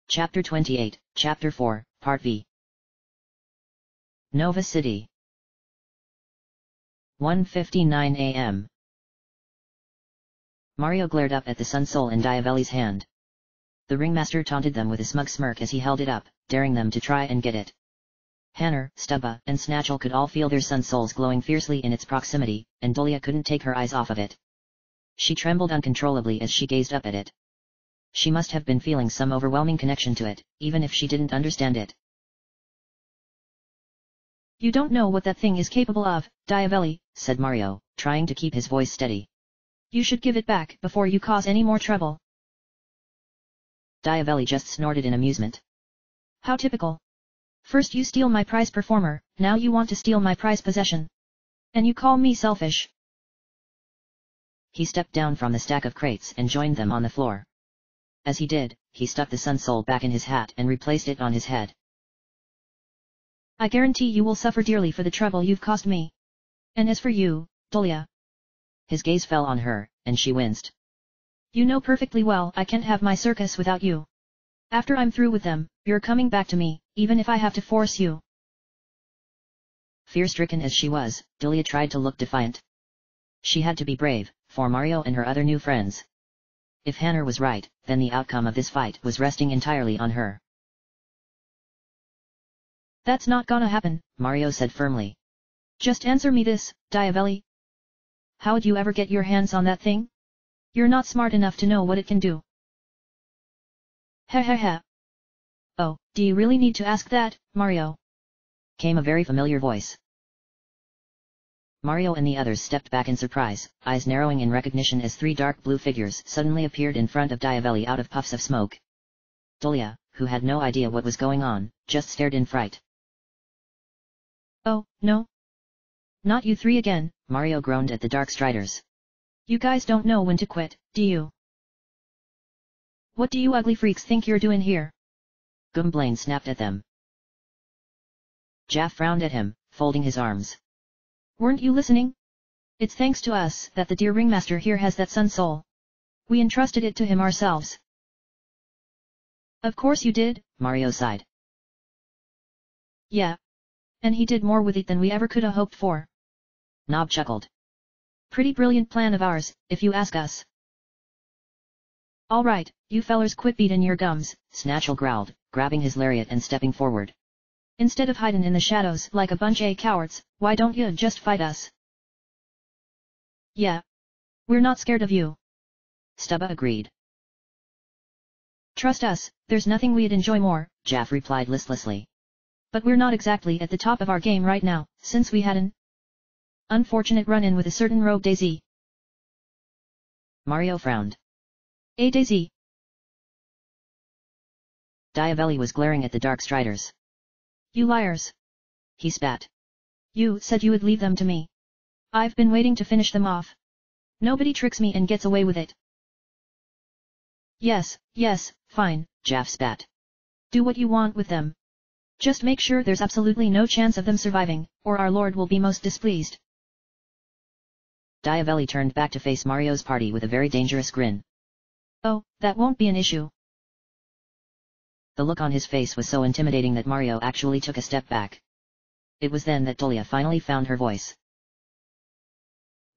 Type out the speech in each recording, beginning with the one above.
Chapter 28, Chapter 4, Part V. Nova City. 1:59 a.m. Mario glared up at the sun soul in Diavelli's hand. The ringmaster taunted them with a smug smirk as he held it up, daring them to try and get it. Hanner, Stubba, and Snatchel could all feel their sun souls glowing fiercely in its proximity, and Dolia couldn't take her eyes off of it. She trembled uncontrollably as she gazed up at it. She must have been feeling some overwhelming connection to it, even if she didn't understand it. You don't know what that thing is capable of, Diavelli, said Mario, trying to keep his voice steady. You should give it back before you cause any more trouble. Diavelli just snorted in amusement. How typical. First you steal my prize performer, now you want to steal my prize possession. And you call me selfish. He stepped down from the stack of crates and joined them on the floor. As he did, he stuck the sun soul back in his hat and replaced it on his head. I guarantee you will suffer dearly for the trouble you've caused me. And as for you, Dolia. His gaze fell on her, and she winced. You know perfectly well I can't have my circus without you. After I'm through with them, you're coming back to me, even if I have to force you. Fear-stricken as she was, Dolia tried to look defiant. She had to be brave, for Mario and her other new friends. If Hanner was right, then the outcome of this fight was resting entirely on her. That's not gonna happen, Mario said firmly. Just answer me this, Diavelli. How'd you ever get your hands on that thing? You're not smart enough to know what it can do. Ha ha ha. Oh, do you really need to ask that, Mario? Came a very familiar voice. Mario and the others stepped back in surprise, eyes narrowing in recognition as three dark blue figures suddenly appeared in front of Diavelli out of puffs of smoke. Dolia, who had no idea what was going on, just stared in fright. Oh, no. Not you three again, Mario groaned at the Dark Striders. You guys don't know when to quit, do you? What do you ugly freaks think you're doing here? Gumblane snapped at them. Jaff frowned at him, folding his arms. Weren't you listening? It's thanks to us that the dear ringmaster here has that sun soul. We entrusted it to him ourselves. Of course you did, Mario sighed. Yeah. And he did more with it than we ever could have hoped for. Nob chuckled. Pretty brilliant plan of ours, if you ask us. All right, you fellers quit beatin' your gums, Snatchel growled, grabbing his lariat and stepping forward. Instead of hiding in the shadows like a bunch of cowards, why don't you just fight us? Yeah. We're not scared of you. Stubba agreed. Trust us, there's nothing we'd enjoy more, Jaff replied listlessly. But we're not exactly at the top of our game right now, since we had an unfortunate run-in with a certain rogue Daisy. Mario frowned. A Daisy? Diavelli was glaring at the Dark Striders. You liars. He spat. You said you would leave them to me. I've been waiting to finish them off. Nobody tricks me and gets away with it. Yes, fine, Jaff spat. Do what you want with them. Just make sure there's absolutely no chance of them surviving, or our Lord will be most displeased. Diavelli turned back to face Mario's party with a very dangerous grin. Oh, that won't be an issue. The look on his face was so intimidating that Mario actually took a step back. It was then that Dolia finally found her voice.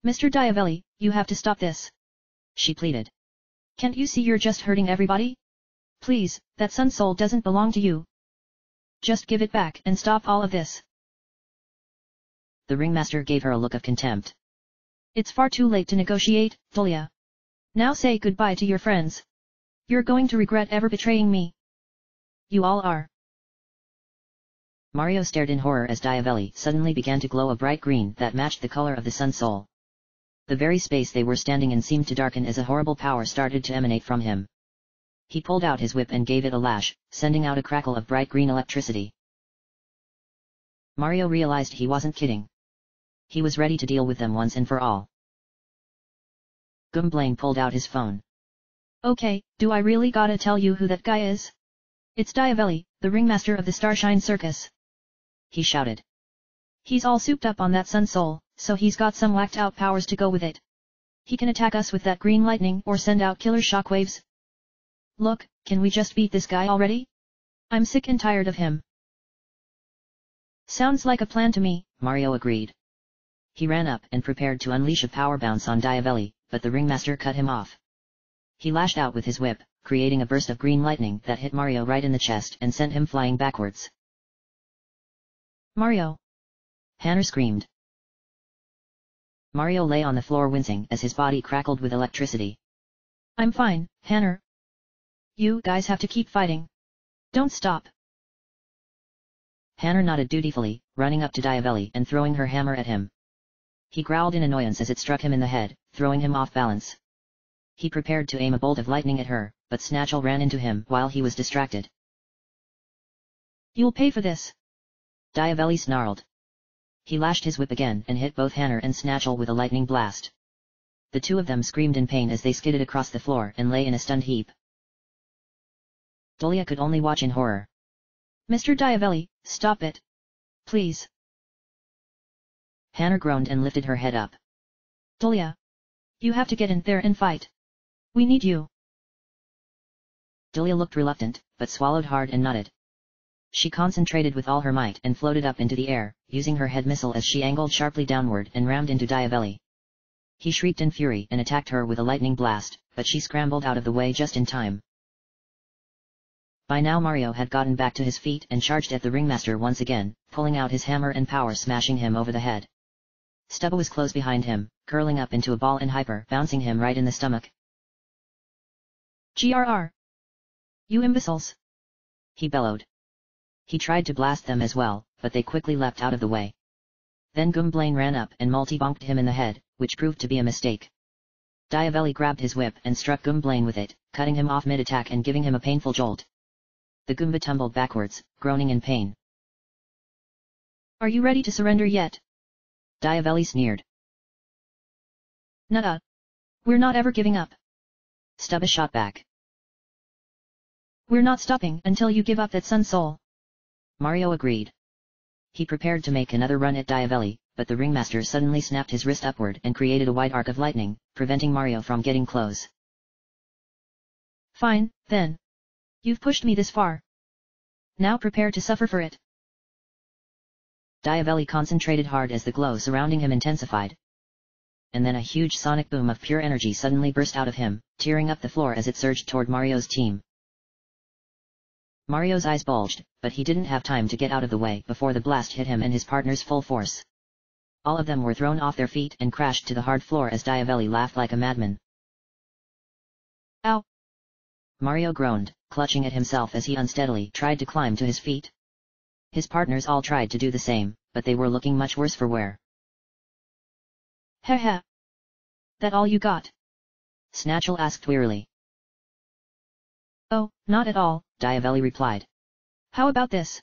Mr. Diavelli, you have to stop this. She pleaded. Can't you see you're just hurting everybody? Please, that sun soul doesn't belong to you. Just give it back and stop all of this. The ringmaster gave her a look of contempt. It's far too late to negotiate, Dolia. Now say goodbye to your friends. You're going to regret ever betraying me. You all are. Mario stared in horror as Diavelli suddenly began to glow a bright green that matched the color of the sun soul. The very space they were standing in seemed to darken as a horrible power started to emanate from him. He pulled out his whip and gave it a lash, sending out a crackle of bright green electricity. Mario realized he wasn't kidding. He was ready to deal with them once and for all. Gumblane pulled out his phone. Okay, do I really gotta tell you who that guy is? It's Diavelli, the ringmaster of the Starshine Circus. He shouted. He's all souped up on that sun soul, so he's got some whacked out powers to go with it. He can attack us with that green lightning or send out killer shockwaves. Look, can we just beat this guy already? I'm sick and tired of him. Sounds like a plan to me, Mario agreed. He ran up and prepared to unleash a power bounce on Diavelli, but the ringmaster cut him off. He lashed out with his whip, creating a burst of green lightning that hit Mario right in the chest and sent him flying backwards. Mario! Hannah screamed. Mario lay on the floor wincing as his body crackled with electricity. I'm fine, Hannah. You guys have to keep fighting. Don't stop. Hannah nodded dutifully, running up to Diavelli and throwing her hammer at him. He growled in annoyance as it struck him in the head, throwing him off balance. He prepared to aim a bolt of lightning at her, but Snatchel ran into him while he was distracted. You'll pay for this. Diavelli snarled. He lashed his whip again and hit both Hannah and Snatchel with a lightning blast. The two of them screamed in pain as they skidded across the floor and lay in a stunned heap. Dolia could only watch in horror. Mr. Diavelli, stop it. Please. Hannah groaned and lifted her head up. Dolia. You have to get in there and fight. We need you. Dolia looked reluctant, but swallowed hard and nodded. She concentrated with all her might and floated up into the air, using her head missile as she angled sharply downward and rammed into Diavelli. He shrieked in fury and attacked her with a lightning blast, but she scrambled out of the way just in time. By now Mario had gotten back to his feet and charged at the ringmaster once again, pulling out his hammer and power smashing him over the head. Stubba was close behind him, curling up into a ball and hyper bouncing him right in the stomach. GRR! You imbeciles! He bellowed. He tried to blast them as well, but they quickly leapt out of the way. Then Gumblane ran up and multi-bonked him in the head, which proved to be a mistake. Diavelli grabbed his whip and struck Gumblane with it, cutting him off mid-attack and giving him a painful jolt. The Goomba tumbled backwards, groaning in pain. Are you ready to surrender yet? Diavelli sneered. Nuh-uh. We're not ever giving up. Stubba shot back. We're not stopping until you give up that Sun Soul. Mario agreed. He prepared to make another run at Diavelli, but the ringmaster suddenly snapped his wrist upward and created a wide arc of lightning, preventing Mario from getting close. Fine, then. You've pushed me this far. Now prepare to suffer for it. Diavelli concentrated hard as the glow surrounding him intensified. And then a huge sonic boom of pure energy suddenly burst out of him, tearing up the floor as it surged toward Mario's team. Mario's eyes bulged, but he didn't have time to get out of the way before the blast hit him and his partner's full force. All of them were thrown off their feet and crashed to the hard floor as Diavelli laughed like a madman. Ow! Mario groaned, clutching at himself as he unsteadily tried to climb to his feet. His partners all tried to do the same, but they were looking much worse for wear. Heh. That all you got? Snatchel asked wearily. Oh, not at all, Diavelli replied. How about this?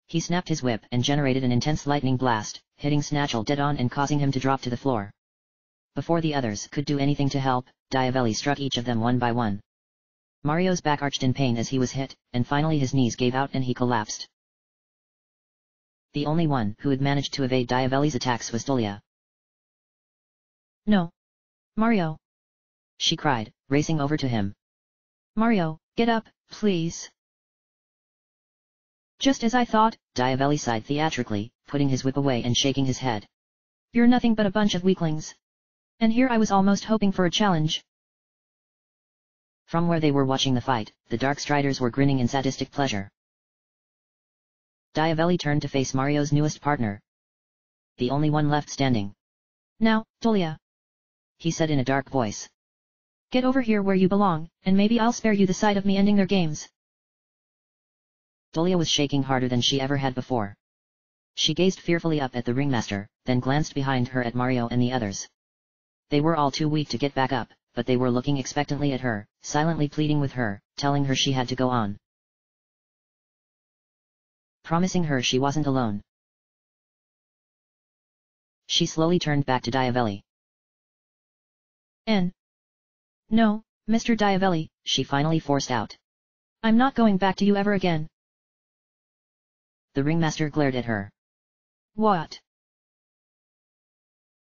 He snapped his whip and generated an intense lightning blast, hitting Snatchel dead on and causing him to drop to the floor. Before the others could do anything to help, Diavelli struck each of them one by one. Mario's back arched in pain as he was hit, and finally his knees gave out and he collapsed. The only one who had managed to evade Diavelli's attacks was Dolia. No. Mario! She cried, racing over to him. Mario, get up, please. Just as I thought, Diavelli sighed theatrically, putting his whip away and shaking his head. You're nothing but a bunch of weaklings. And here I was almost hoping for a challenge. From where they were watching the fight, the Dark Striders were grinning in sadistic pleasure. Diavelli turned to face Mario's newest partner. The only one left standing. Now, Dolia. He said in a dark voice. Get over here where you belong, and maybe I'll spare you the sight of me ending their games. Dolia was shaking harder than she ever had before. She gazed fearfully up at the ringmaster, then glanced behind her at Mario and the others. They were all too weak to get back up, but they were looking expectantly at her, silently pleading with her, telling her she had to go on. Promising her she wasn't alone. She slowly turned back to Diavelli. No, Mr. Diavelli, she finally forced out. I'm not going back to you ever again. The ringmaster glared at her. What?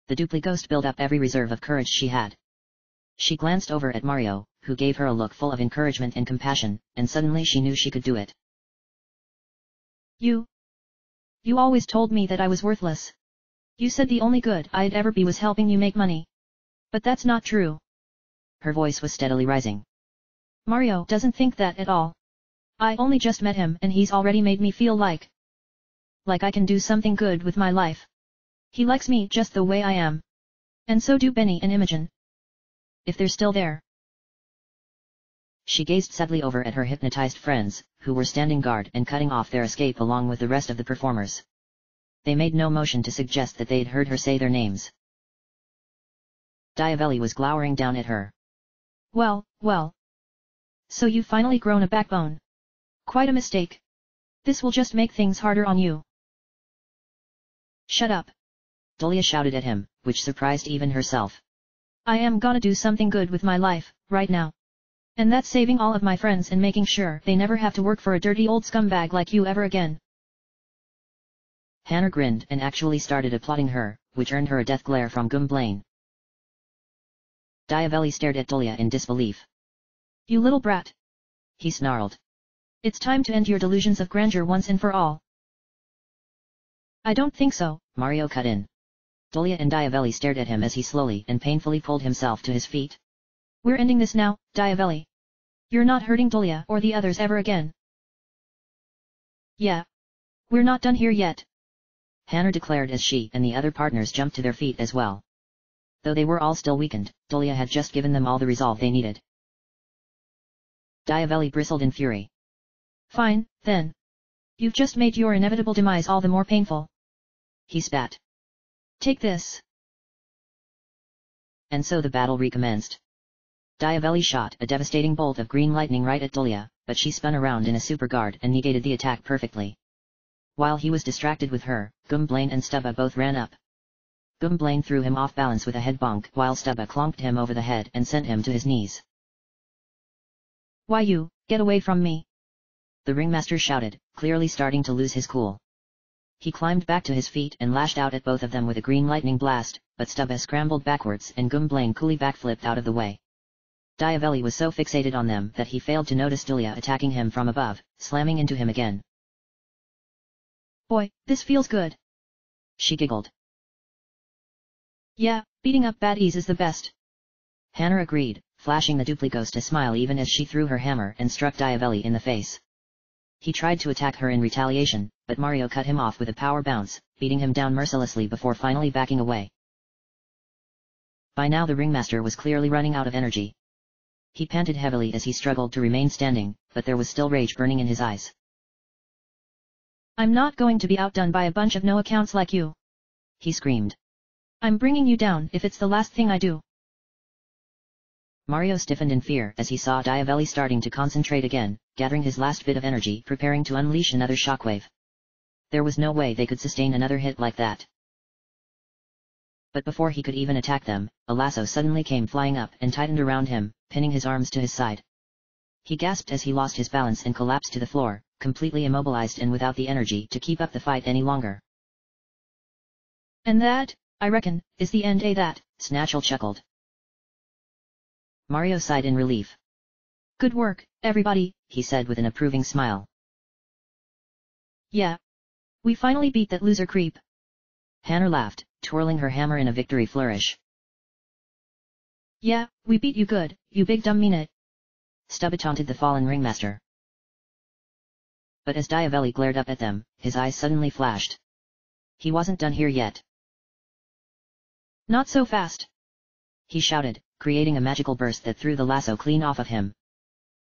The duplicate ghost built up every reserve of courage she had. She glanced over at Mario, who gave her a look full of encouragement and compassion, and suddenly she knew she could do it. You always told me that I was worthless. You said the only good I'd ever be was helping you make money. But that's not true. Her voice was steadily rising. Mario doesn't think that at all. I only just met him and he's already made me feel like I can do something good with my life. He likes me just the way I am. And so do Benny and Imogen. If they're still there. She gazed sadly over at her hypnotized friends, who were standing guard and cutting off their escape along with the rest of the performers. They made no motion to suggest that they'd heard her say their names. Diavelli was glowering down at her. Well. So you've finally grown a backbone. Quite a mistake. This will just make things harder on you. Shut up. Dolia shouted at him, which surprised even herself. I am gonna do something good with my life, right now. And that's saving all of my friends and making sure they never have to work for a dirty old scumbag like you ever again. Hannah grinned and actually started applauding her, which earned her a death glare from Gwynplaine. Diavelli stared at Dolia in disbelief. You little brat. He snarled. It's time to end your delusions of grandeur once and for all. I don't think so, Mario cut in. Dolia and Diavelli stared at him as he slowly and painfully pulled himself to his feet. We're ending this now, Diavelli. You're not hurting Dolia or the others ever again. Yeah. We're not done here yet. Hannah declared as she and the other partners jumped to their feet as well. Though they were all still weakened, Dolia had just given them all the resolve they needed. Diavelli bristled in fury. Fine, then. You've just made your inevitable demise all the more painful. He spat. Take this. And so the battle recommenced. Diavelli shot a devastating bolt of green lightning right at Dolia, but she spun around in a super guard and negated the attack perfectly. While he was distracted with her, Gwynplaine and Stubba both ran up. Gwynplaine threw him off balance with a head bonk while Stubba clonked him over the head and sent him to his knees. Why you, get away from me! The ringmaster shouted, clearly starting to lose his cool. He climbed back to his feet and lashed out at both of them with a green lightning blast, but Stubba scrambled backwards and Gwynplaine coolly backflipped out of the way. Diavelli was so fixated on them that he failed to notice Dolia attacking him from above, slamming into him again. Boy, this feels good. She giggled. Yeah, beating up baddies is the best. Hannah agreed, flashing the duplicghost a smile even as she threw her hammer and struck Diavelli in the face. He tried to attack her in retaliation, but Mario cut him off with a power bounce, beating him down mercilessly before finally backing away. By now the ringmaster was clearly running out of energy. He panted heavily as he struggled to remain standing, but there was still rage burning in his eyes. I'm not going to be outdone by a bunch of no-accounts like you. He screamed. I'm bringing you down if it's the last thing I do. Mario stiffened in fear as he saw Diavelli starting to concentrate again, gathering his last bit of energy preparing to unleash another shockwave. There was no way they could sustain another hit like that. But before he could even attack them, a lasso suddenly came flying up and tightened around him, pinning his arms to his side. He gasped as he lost his balance and collapsed to the floor, completely immobilized and without the energy to keep up the fight any longer. And that, I reckon, is the end, that, Snatchel chuckled. Mario sighed in relief. Good work, everybody, he said with an approving smile. Yeah. We finally beat that loser creep. Hannah laughed, twirling her hammer in a victory flourish. Yeah, we beat you good, you big dumb meanit. Stubba taunted the fallen ringmaster. But as Diavelli glared up at them, his eyes suddenly flashed. He wasn't done here yet. Not so fast! He shouted, creating a magical burst that threw the lasso clean off of him.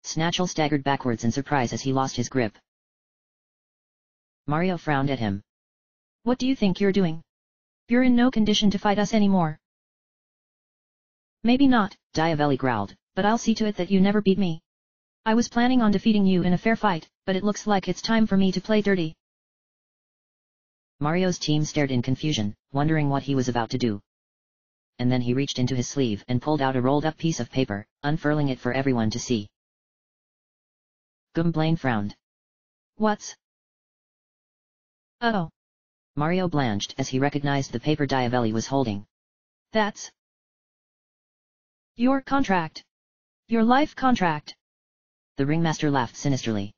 Snatchel staggered backwards in surprise as he lost his grip. Mario frowned at him. What do you think you're doing? You're in no condition to fight us anymore. Maybe not, Diavelli growled, but I'll see to it that you never beat me. I was planning on defeating you in a fair fight, but it looks like it's time for me to play dirty. Mario's team stared in confusion, wondering what he was about to do. And then he reached into his sleeve and pulled out a rolled-up piece of paper, unfurling it for everyone to see. Gwynplaine frowned. What's... Uh-oh. Mario blanched as he recognized the paper Diavelli was holding. That's... Your contract. Your life contract. The ringmaster laughed sinisterly.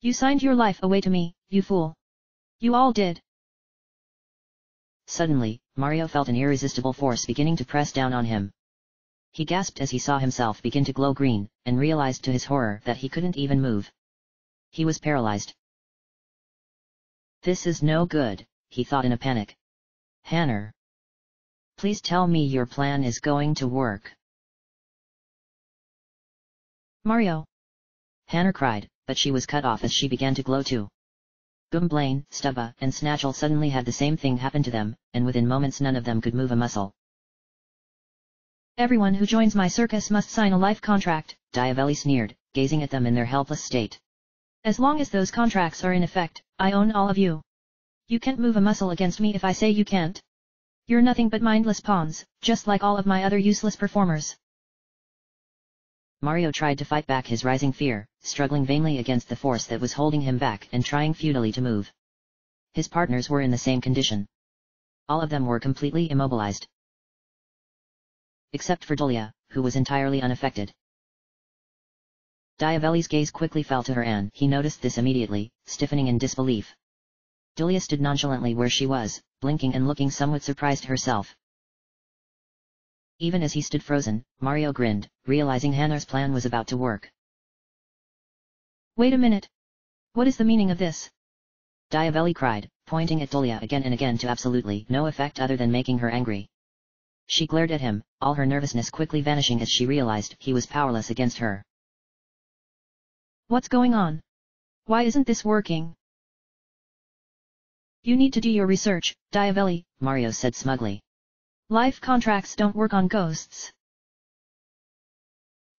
You signed your life away to me, you fool. You all did. Suddenly, Mario felt an irresistible force beginning to press down on him. He gasped as he saw himself begin to glow green, and realized to his horror that he couldn't even move. He was paralyzed. This is no good, he thought in a panic. Hanner. Please tell me your plan is going to work. Mario. Hanner cried, but she was cut off as she began to glow too. Gumblane, Stubba, and Snatchel suddenly had the same thing happen to them, and within moments none of them could move a muscle. Everyone who joins my circus must sign a life contract, Diavelli sneered, gazing at them in their helpless state. As long as those contracts are in effect, I own all of you. You can't move a muscle against me if I say you can't. You're nothing but mindless pawns, just like all of my other useless performers. Mario tried to fight back his rising fear, struggling vainly against the force that was holding him back and trying futilely to move. His partners were in the same condition. All of them were completely immobilized. Except for Dulia, who was entirely unaffected. Diavelli's gaze quickly fell to her and he noticed this immediately, stiffening in disbelief. Dulia stood nonchalantly where she was, blinking and looking somewhat surprised herself. Even as he stood frozen, Mario grinned, realizing Hanner's plan was about to work. Wait a minute. What is the meaning of this? Diavelli cried, pointing at Dulia again and again to absolutely no effect other than making her angry. She glared at him, all her nervousness quickly vanishing as she realized he was powerless against her. What's going on? Why isn't this working? You need to do your research, Diavelli, Mario said smugly. Life contracts don't work on ghosts.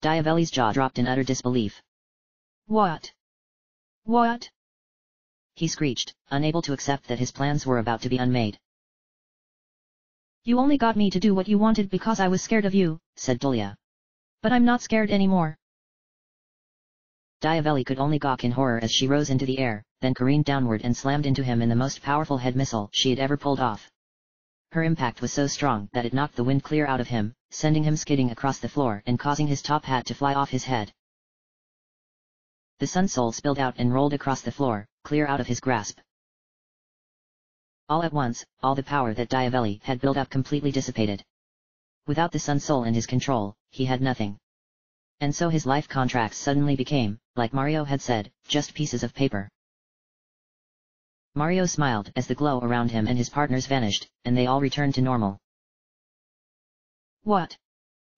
Diavelli's jaw dropped in utter disbelief. What? What? He screeched, unable to accept that his plans were about to be unmade. You only got me to do what you wanted because I was scared of you, said Dulia. But I'm not scared anymore. Diavelli could only gawk in horror as she rose into the air, then careened downward and slammed into him in the most powerful head missile she had ever pulled off. Her impact was so strong that it knocked the wind clear out of him, sending him skidding across the floor and causing his top hat to fly off his head. The Sun Soul spilled out and rolled across the floor, clear out of his grasp. All at once, all the power that Diavelli had built up completely dissipated. Without the Sun Soul in his control, he had nothing. And so his life contracts suddenly became, like Mario had said, just pieces of paper. Mario smiled as the glow around him and his partners vanished, and they all returned to normal. What?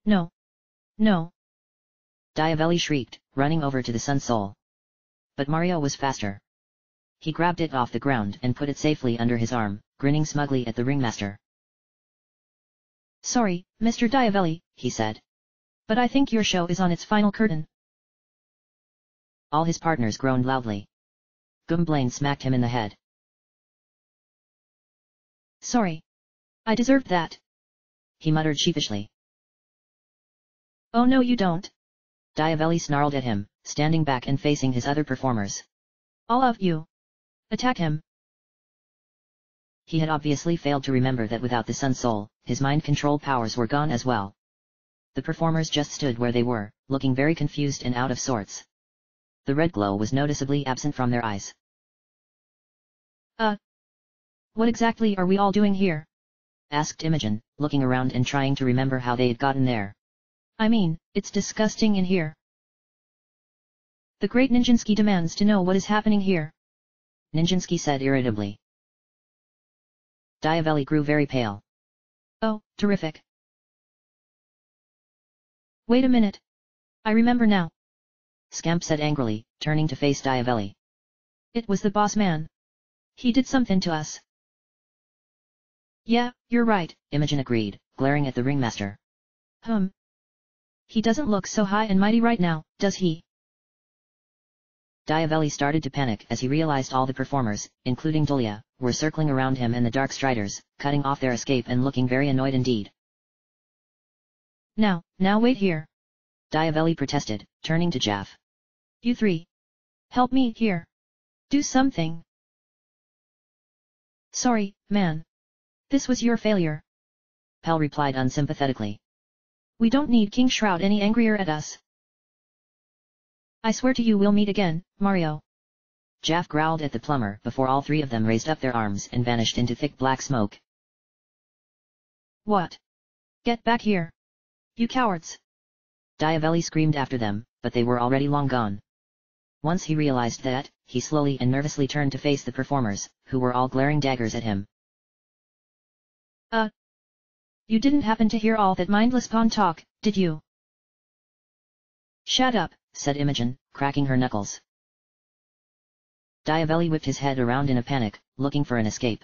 No. No. Diavelli shrieked, running over to the Sun Soul. But Mario was faster. He grabbed it off the ground and put it safely under his arm, grinning smugly at the ringmaster. Sorry, Mr. Diavelli, he said. But I think your show is on its final curtain. All his partners groaned loudly. Gumblane smacked him in the head. Sorry. I deserved that. He muttered sheepishly. Oh no you don't. Diavelli snarled at him, standing back and facing his other performers. All of you. Attack him. He had obviously failed to remember that without the Sun Soul, his mind control powers were gone as well. The performers just stood where they were, looking very confused and out of sorts. The red glow was noticeably absent from their eyes. What exactly are we all doing here? Asked Imogen, looking around and trying to remember how they had gotten there. I mean, it's disgusting in here. The Great Ninjansky demands to know what is happening here. Ninjansky said irritably. Diavelli grew very pale. Oh, terrific. Wait a minute. I remember now. Scamp said angrily, turning to face Diavelli. It was the boss man. He did something to us. Yeah, you're right, Imogen agreed, glaring at the ringmaster. He doesn't look so high and mighty right now, does he? Diavelli started to panic as he realized all the performers, including Dulia, were circling around him and the Dark Striders, cutting off their escape and looking very annoyed indeed. Now wait here. Diavelli protested, turning to Jaff. You three. Help me here. Do something. Sorry, man. This was your failure. Pell replied unsympathetically. We don't need King Shroud any angrier at us. I swear to you we'll meet again, Mario. Jaff growled at the plumber before all three of them raised up their arms and vanished into thick black smoke. What? Get back here. You cowards! Diavelli screamed after them, but they were already long gone. Once he realized that, he slowly and nervously turned to face the performers, who were all glaring daggers at him. You didn't happen to hear all that mindless pawn talk, did you? Shut up, said Imogen, cracking her knuckles. Diavelli whipped his head around in a panic, looking for an escape.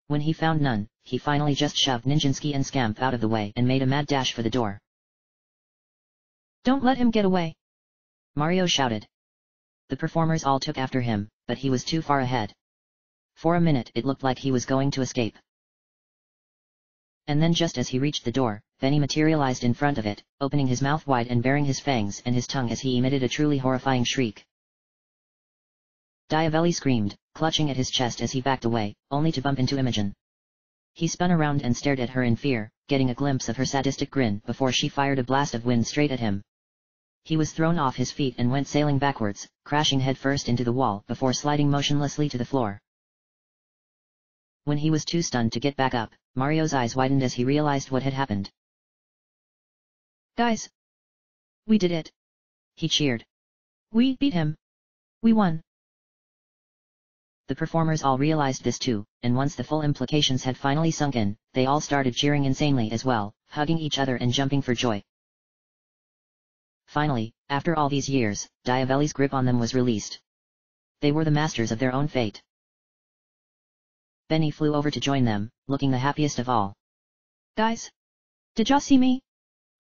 When he found none, he finally just shoved Nijinsky and Scamp out of the way and made a mad dash for the door. Don't let him get away! Mario shouted. The performers all took after him, but he was too far ahead. For a minute it looked like he was going to escape. And then just as he reached the door, Benny materialized in front of it, opening his mouth wide and baring his fangs and his tongue as he emitted a truly horrifying shriek. Diavelli screamed, clutching at his chest as he backed away, only to bump into Imogen. He spun around and stared at her in fear, getting a glimpse of her sadistic grin before she fired a blast of wind straight at him. He was thrown off his feet and went sailing backwards, crashing headfirst into the wall before sliding motionlessly to the floor. When he was too stunned to get back up, Mario's eyes widened as he realized what had happened. Guys! We did it! He cheered. We beat him! We won! The performers all realized this too, and once the full implications had finally sunk in, they all started cheering insanely as well, hugging each other and jumping for joy. Finally, after all these years, Diavelli's grip on them was released. They were the masters of their own fate. Benny flew over to join them, looking the happiest of all. Guys! Did y'all see me?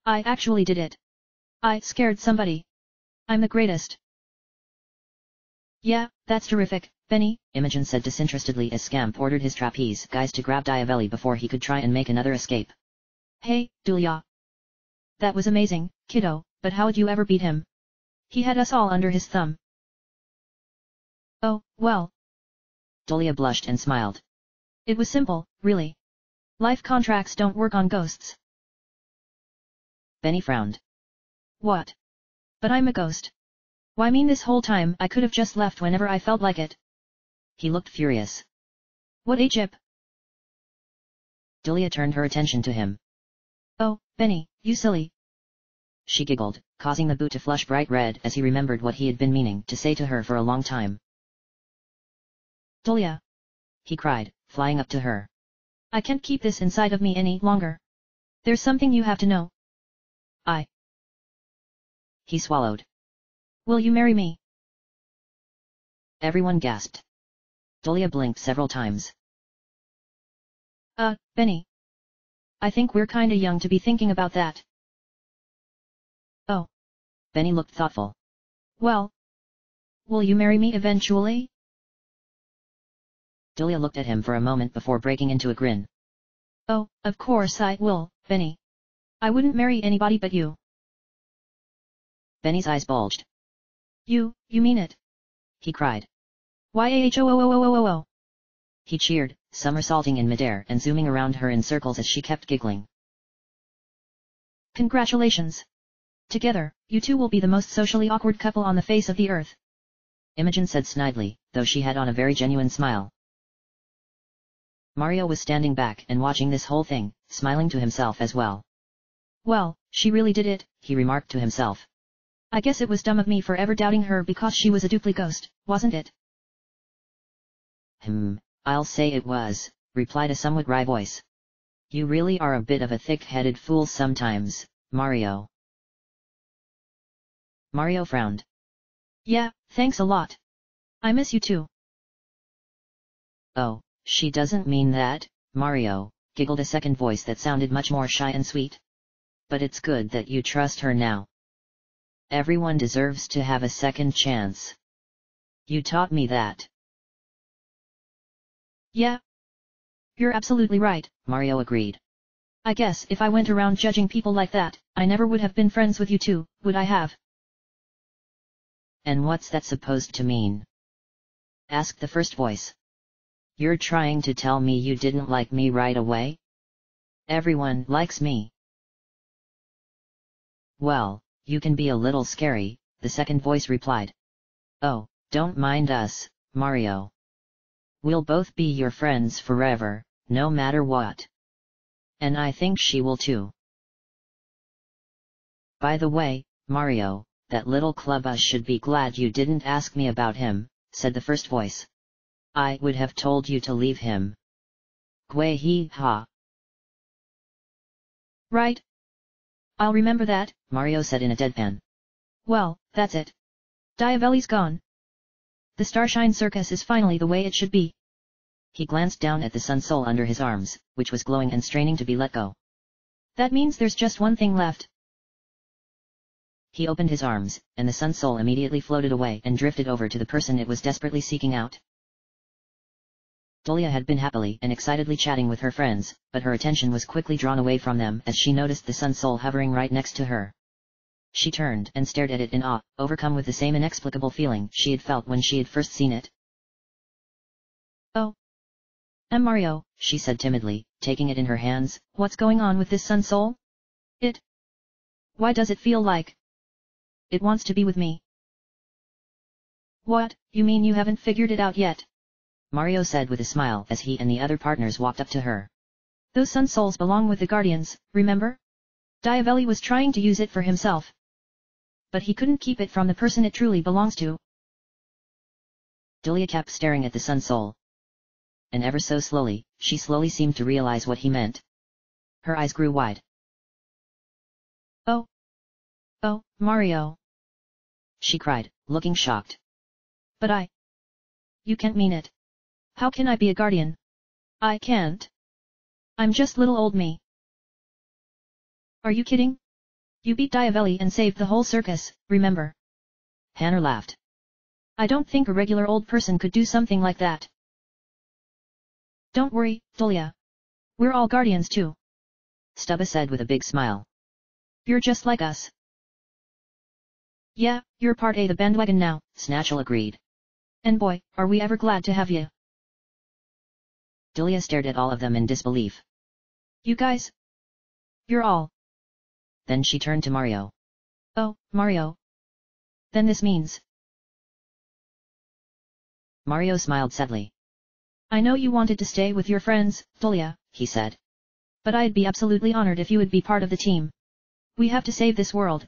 I actually did it! I scared somebody! I'm the greatest! Yeah, that's terrific, Benny, Imogen said disinterestedly as Scamp ordered his trapeze guys to grab Diavelli before he could try and make another escape. Hey, Dulia! That was amazing, kiddo, but how'd you ever beat him? He had us all under his thumb. Oh, well. Dulia blushed and smiled. It was simple, really. Life contracts don't work on ghosts. Benny frowned. What? But I'm a ghost. Why mean this whole time I could have just left whenever I felt like it. He looked furious. What a chip. Dulia turned her attention to him. Oh, Benny, you silly. She giggled, causing the boot to flush bright red as he remembered what he had been meaning to say to her for a long time. Dulia! He cried, flying up to her. I can't keep this inside of me any longer. There's something you have to know. He swallowed. Will you marry me? Everyone gasped. Dulia blinked several times. Benny. I think we're kinda young to be thinking about that. Oh. Benny looked thoughtful. Well. Will you marry me eventually? Dulia looked at him for a moment before breaking into a grin. Oh, of course I will, Benny. I wouldn't marry anybody but you. Benny's eyes bulged. You mean it? He cried. YAHOOOOOOO. He cheered, somersaulting in midair and zooming around her in circles as she kept giggling. Congratulations. Together, you two will be the most socially awkward couple on the face of the earth. Imogen said snidely, though she had on a very genuine smile. Mario was standing back and watching this whole thing, smiling to himself as well. Well, she really did it, he remarked to himself. I guess it was dumb of me for ever doubting her because she was a dupli ghost, wasn't it? I'll say it was, replied a somewhat wry voice. You really are a bit of a thick-headed fool sometimes, Mario. Mario frowned. Yeah, thanks a lot. I miss you too. Oh, she doesn't mean that, Mario, giggled a second voice that sounded much more shy and sweet. But it's good that you trust her now. Everyone deserves to have a second chance. You taught me that. Yeah. You're absolutely right, Mario agreed. I guess if I went around judging people like that, I never would have been friends with you two, would I have? And what's that supposed to mean? Asked the first voice. You're trying to tell me you didn't like me right away? Everyone likes me. Well, you can be a little scary, the second voice replied. Oh, don't mind us, Mario. We'll both be your friends forever, no matter what. And I think she will too. By the way, Mario, that little clubba should be glad you didn't ask me about him, said the first voice. I would have told you to leave him. Gui hee ha. Right. I'll remember that, Mario said in a deadpan. Well, that's it. Diavelli's gone. The Starshine Circus is finally the way it should be. He glanced down at the sun soul under his arms, which was glowing and straining to be let go. That means there's just one thing left. He opened his arms, and the sun soul immediately floated away and drifted over to the person it was desperately seeking out. Dulia had been happily and excitedly chatting with her friends, but her attention was quickly drawn away from them as she noticed the sun soul hovering right next to her. She turned and stared at it in awe, overcome with the same inexplicable feeling she had felt when she had first seen it. Oh. Mario, she said timidly, taking it in her hands. What's going on with this sun soul? Why does it feel like it wants to be with me? What, you mean you haven't figured it out yet? Mario said with a smile as he and the other partners walked up to her. Those sun souls belong with the Guardians, remember? Diavelli was trying to use it for himself. But he couldn't keep it from the person it truly belongs to. Dulia kept staring at the sun soul. And ever so slowly, she slowly seemed to realize what he meant. Her eyes grew wide. Oh, Mario! She cried, looking shocked. But You can't mean it. How can I be a guardian? I can't. I'm just little old me. Are you kidding? You beat Diavelli and saved the whole circus, remember? Hannah laughed. I don't think a regular old person could do something like that. Don't worry, Dulia. We're all guardians too. Stubba said with a big smile. You're just like us. Yeah, you're part A the bandwagon now, Snatchel agreed. And boy, are we ever glad to have you. Dulia stared at all of them in disbelief. You guys? You're all. Then she turned to Mario. Oh, Mario. Then this means. Mario smiled sadly. I know you wanted to stay with your friends, Dulia, he said. But I'd be absolutely honored if you would be part of the team. We have to save this world.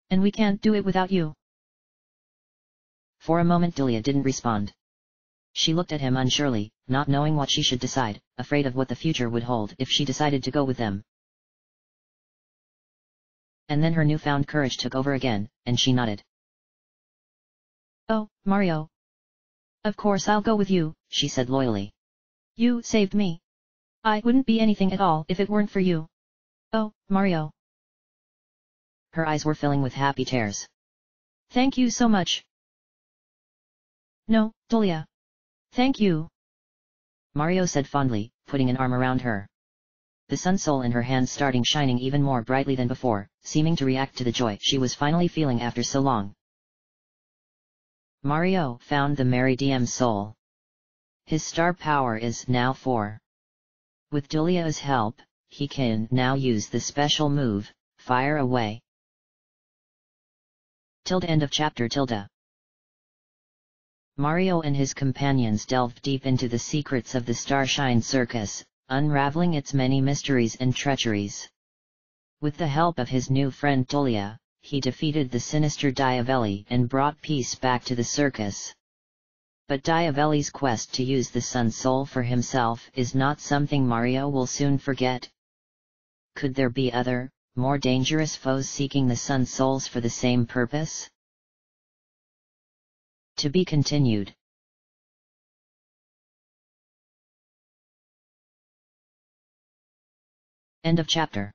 And we can't do it without you. For a moment Dulia didn't respond. She looked at him unsurely, not knowing what she should decide, afraid of what the future would hold if she decided to go with them. And then her newfound courage took over again, and she nodded. Oh, Mario. Of course I'll go with you, she said loyally. You saved me. I wouldn't be anything at all if it weren't for you. Oh, Mario. Her eyes were filling with happy tears. Thank you so much. No, Dulia. Thank you. Mario said fondly, putting an arm around her. The sun soul in her hands starting shining even more brightly than before, seeming to react to the joy she was finally feeling after so long. Mario found the Mary DM soul. His star power is now 4. With Dulia's help, he can now use the special move, Fire Away. End of chapter. Mario and his companions delved deep into the secrets of the Starshine Circus, unraveling its many mysteries and treacheries. With the help of his new friend Dulia, he defeated the sinister Diavelli and brought peace back to the circus. But Diavelli's quest to use the Sun Soul for himself is not something Mario will soon forget. Could there be other, more dangerous foes seeking the Sun Souls for the same purpose? To be continued. End of chapter.